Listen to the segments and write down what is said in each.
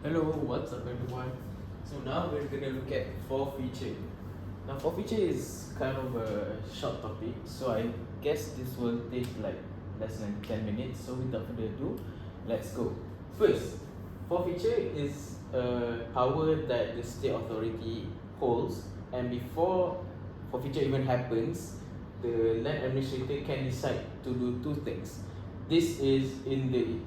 Hello, what's up everyone? So now we're gonna look at forfeiture. Now forfeiture is kind of a short topic, so I guess this will take like less than 10 minutes. So without further ado, let's go. First, forfeiture is a power that the state authority holds, and before forfeiture even happens, the land administrator can decide to do two things. This is in the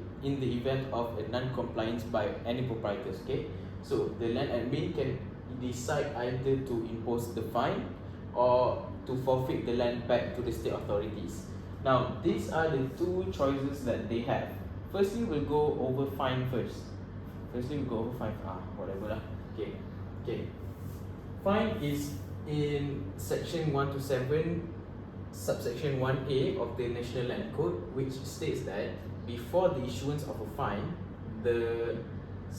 event of a non-compliance by any proprietors. Okay, so the land admin can decide either to impose the fine or to forfeit the land back to the state authorities. Now these are the two choices that they have. Firstly, we'll go over fine first. Whatever lah. Okay. Fine is in section 127 subsection 1A of the National Land Code, which states that before the issuance of a fine, the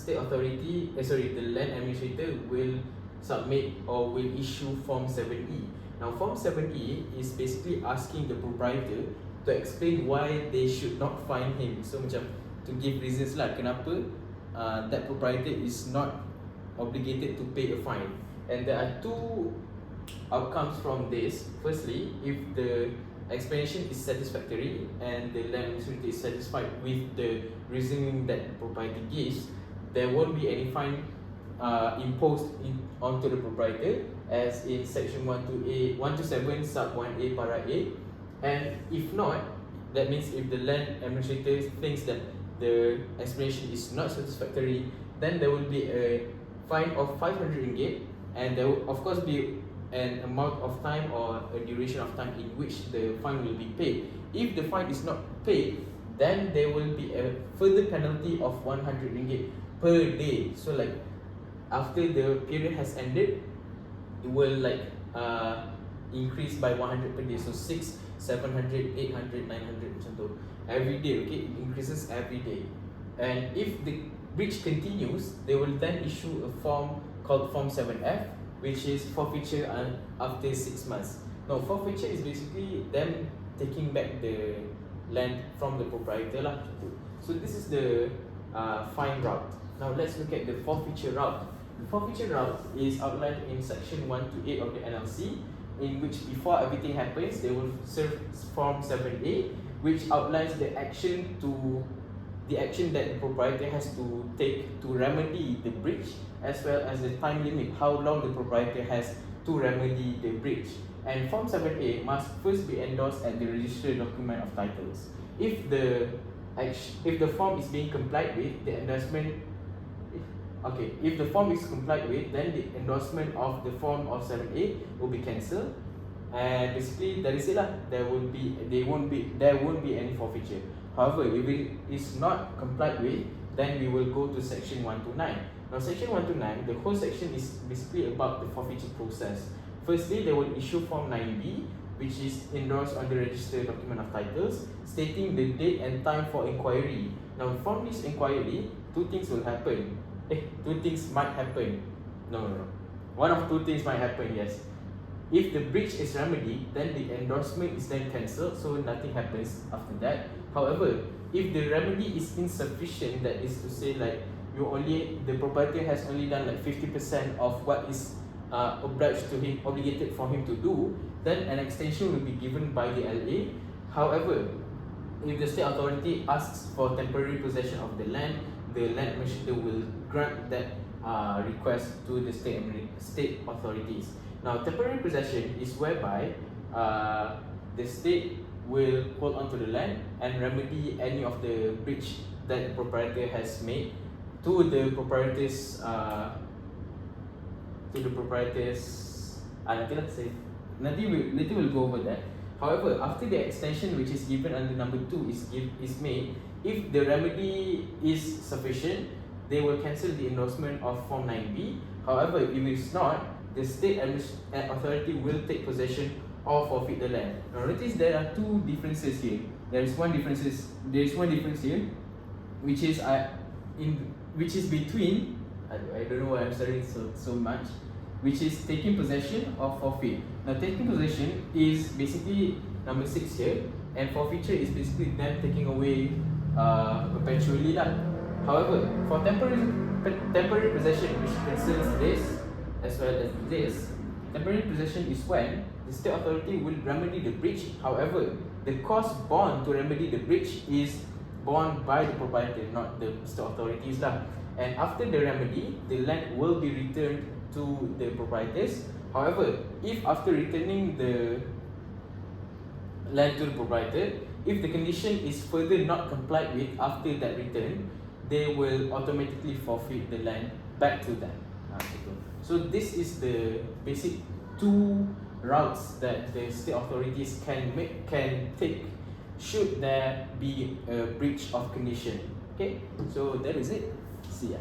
the land administrator will submit or will issue Form 7E. Now, Form 7E is basically asking the proprietor to explain why they should not fine him. So, macam to give reasons lah kenapa that proprietor is not obligated to pay a fine. And there are two outcomes from this. Firstly, if the explanation is satisfactory and the land administrator is satisfied with the reasoning that the proprietor gives, there won't be any fine imposed onto the proprietor, as in section 127 sub 1A para A. And if not, that means if the land administrator thinks that the explanation is not satisfactory, then there will be a fine of 500 ringgit, and there will of course be an amount of time or a duration of time in which the fine will be paid. If the fine is not paid, then there will be a further penalty of 100 ringgit per day. So like after the period has ended, it will like increase by 100 per day. So 6, 700, 800, 900 macam tu every day. Okay, it increases every day. And if the breach continues, they will then issue a form called Form 7F, which is forfeiture after 6 months. Now, forfeiture is basically them taking back the land from the proprietor lah. So this is the fine route. Now let's look at the forfeiture route. The forfeiture route is outlined in section 1 to 8 of the NLC, in which before everything happens, they will serve Form 7A, which outlines the action that the proprietor has to take to remedy the breach, as well as the time limit, how long the proprietor has to remedy the breach. And Form 7A must first be endorsed at the registered document of titles. If the form is being complied with, if the form is complied with, then the endorsement of the Form of 7A will be cancelled. And basically that is it lah. There won't be any forfeiture. However, if it is not complied with, then we will go to section 129. Now section 129, the whole section is basically about the forfeiture process. Firstly, they will issue Form 9B, which is endorsed on the registered document of titles, stating the date and time for inquiry. Now from this inquiry, two things will happen. Two things might happen. No. One of two things might happen, yes. If the breach is remedied, then the endorsement is then cancelled, so nothing happens after that. However, if the remedy is insufficient, that is to say like the proprietor has only done like 50% of what is obligated for him to do, then an extension will be given by the LA. However, if the state authority asks for temporary possession of the land administrator will grant that request to the state authorities. Now, temporary possession is whereby the state will hold on to the land and remedy any of the breach that the proprietor has made to the proprietors. Later we'll go over that. However, after the extension which is given under number 2 is made, if the remedy is sufficient, they will cancel the endorsement of Form 9B. However, if it's not, the state authority will take possession or forfeit the land. Now notice there are two differences here. There is one difference here, which is between I don't know why I'm studying so much, which is taking possession or forfeit. Now taking possession is basically number 6 here, and forfeiture is basically them taking away perpetually lah. However, for temporary possession, which concerns this as well as this, temporary possession is when the state authority will remedy the breach. However, the cost borne to remedy the breach is borne by the proprietor, not the state authorities lah. And after the remedy, the land will be returned to the proprietors. However, if after returning the land to the proprietor, if the condition is further not complied with after that return, they will automatically forfeit the land back to them. So this is the basic two routes that the state authorities can take should there be a breach of condition. Okay, so that is it. See ya.